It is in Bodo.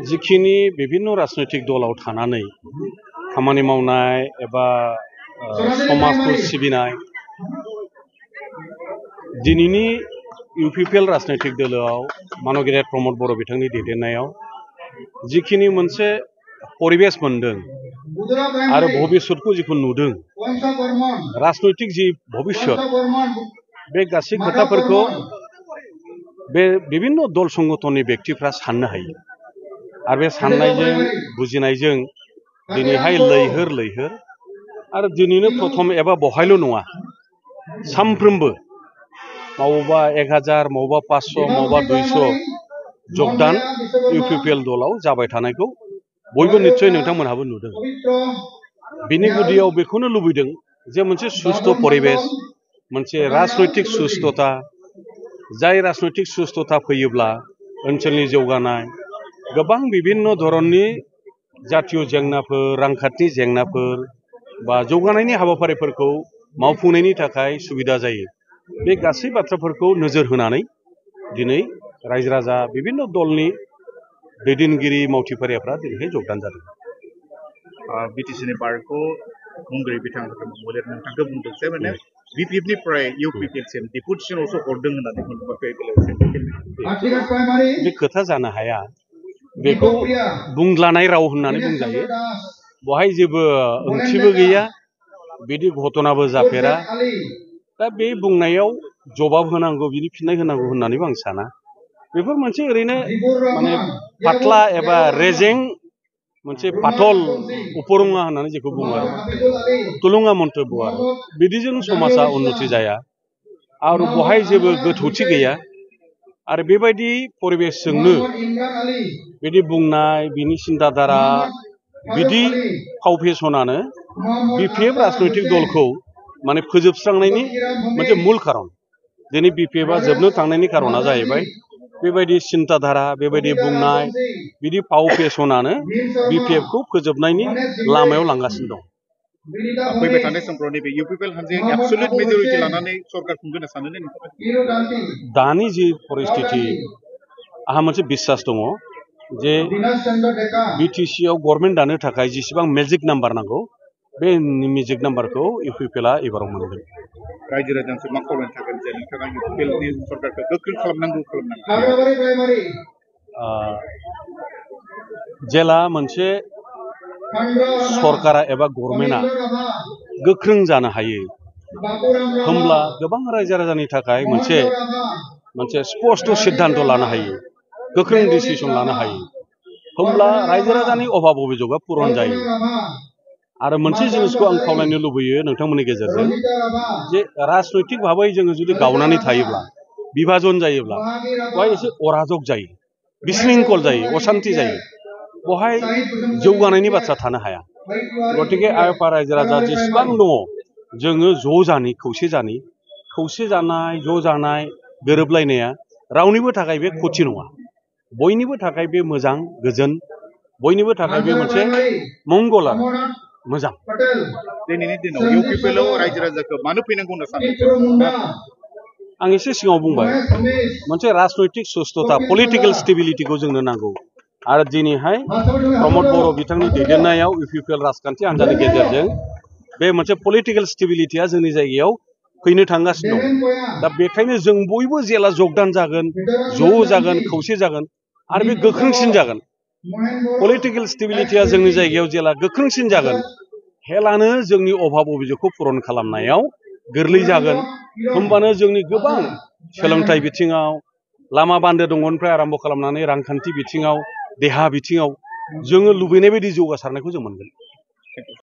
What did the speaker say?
जिखिनि विभिन्न राजनैतिक दलाव थानानै खामानि मावनाय एबा समाजखौ सिबिनाय दिनैनि इउपिपिएल राजनैतिक दलाव मानगेरेट प्रमद बर' बिथांनि दैदेननायाव जिखिनि मोनसे परिबेश मोनदों आरो भबिष्यतखौ जिखौ नुदों राजनैतिक जि भबिष्यत बे गासै खोथाफोरखौ बे विभिन्न दल संगठननि व्यक्तिफ्रा साननो हायो आरो बे साननायजों बुजिनायजों दिनैहाय लैहोर आरो दिनैनो प्रथम एबा बहायल' नङा सानफ्रोमबो मावबा 1000 मावबा 500 मावबा 200 जगदान इउपिपिएल दलाव जाबाय थानायखौ बयबो निश्चय नोंथांमोनहाबो नुदों बिनि गुदियाव बेखौनो लुबैदों जे मोनसे सुस्थ परिबेश मोनसे राजनैतिक सुस्थता जाय राजनैतिक सुस्थता फैयोब्ला ओनसोलनि जौगानाय गोबां विभिन्न धरननि जातीय जेंनाफोर रांखान्थि जेंनाफोर बा जौगानायनि हाबाफारिफोरखौ मावफुंनायनि थाखाय सुबिदा जायो बे गासै बाथ्राफोरखौ नोजोर होनानै दिनै रायजो राजा विभिन्न दलनि दैदेनगिरि मावथिफारियाफ्रा दिनैहाय जगदान जादों बिटिसिनि बारखौ खुंगिरि बिथांखौ मोलेर नोंथांखौ बुंदों जे माने बिपिएफनिफ्राय इउपिपिएलसिम डेपुटेसनावसो हरदों होननानै बे खोथा जानो हाया बेखौ बुंग्लानाय राव होननानै बुंजायो बहाय जेबो ओंथिबो गैया बिदि घटनाबो जाफेरा दा बे बुंनायाव जवाब होनांगौ बिनि फिननाय होनांगौ होननानैबो आं साना बेफोर मोनसे ओरैनो माने पातला एबा रेजें मोनसे पातल उपरंगा होननानै जेखौ बुङो आरो तुलुंगा मन्तब्य आरो बिदिजों समाजा उन्नति जाया आरो बहाय जेबो गोथौथि गैया आरो बेबायदि परिबेशजोंनो बिदि बुंनाय बिनि सिन्ताधारा बिदि फाव फेसनानो बिपिएफ राजनैतिक दलखौ माने फोजोबस्रांनायनि मोनसे मूल खारन दिनै बिपिएफआ जोबनो थांनायनि खारना जाहैबाय बेबायदि सिन्ताधारा बेबायदि बुंनाय बिदि फाव फेसनानो बिपिएफखौ फोजोबनायनि लामायाव लांगासिनो दं फैबाय थानाय समफ्राव नैबे इउपिपिएल हानजाया एबसुलुट मेजरिटि लानानै सरकार खुंगोन सानो दानि जि परिस्थिति आहा मोनसे बिश्वास दङ जे बिटिसिआव गभर्नमेन्ट दानो थाखाय जेसेबां मेजिक नाम्बार नांगौ बे मेजिक नाम्बारखौ इउपिपिएलआ एबाराव मोनगोन रायजो राजानिसिम मा खावलायनो थागोन जे नोंथाङा इउपिपिएलनि सरकारखौ गोख्रों खालामनांगौ जेला मोनसे सरकारा एबा गभर्नमेन्टआ गोख्रों जानो हायो होमब्ला गोबां रायजो राजानि थाखाय मोनसे स्पष्ट सिद्धान्त लानो हायो गोख्रों डिसिसन लानो हायो होमब्ला रायजो राजानि अभाब अभियोगआ पुरन जायो आरो मोनसे जिनिसखौ आं खावलायनो लुबैयो नोंथांमोननि गेजेरजों जे राजनैतिक भाबै जोङो जुदि गावनानै थायोब्ला बिभाजन जायोब्ला बहाय एसे अराजक जायो बिशृंखल जायो अशान्ति जायो बहाय जौगानायनि बाथ्रा थानो हाया गतिके आयफा रायजो राजा जेसेबां दङ जोङो ज' जानि खौसे जानाय ज' जानाय गोरोबलायनाया रावनिबो थाखाय बे खथि नङा बयनिबो थाखाय बे मोजां गोजोन बयनिबो थाखाय बे मोनसे मंगल आरो मोजां दिनैनि दिनाव इउपिपिएलआव रायजो राजाखौ मानो फैनांगौ होनना सानो आं एसे सिगाङाव बुंबाय मोनसे राजनैतिक सुस्थता पलिटिकेल स्टेबिलिटिखौ जोंनो नांगौ आरो दिनैहाय प्रमद बर' बिथांनि दैदेननायाव इउपिपिएल राजखान्थि हान्जानि गेजेरजों बे मोनसे पलिटिकेल स्टेबिलिटिया जोंनि जायगायाव फैनो थांगासिनो दं दा बेखायनो जों बयबो जेला जगदान जागोन ज' जागोन खौसे जागोन आरो बे गोख्रोंसिन जागोन पलिटिकेल स्टेबिलिटिया जोंनि जायगायाव जेला गोख्रोंसिन जागोन हेलानो जोंनि अभाब अभियोगखौ पुरन खालामनायाव गोरलै जागोन होमबानो जोंनि गोबां सोलोंथाइ बिथिङाव लामा बान्दो दंगनिफ्राय आरम्भ खालामनानै रांखान्थि बिथिङाव देहा बिथिङाव जोङो लुबैनाय बायदि जौगासारनायखौ जों मोनगोन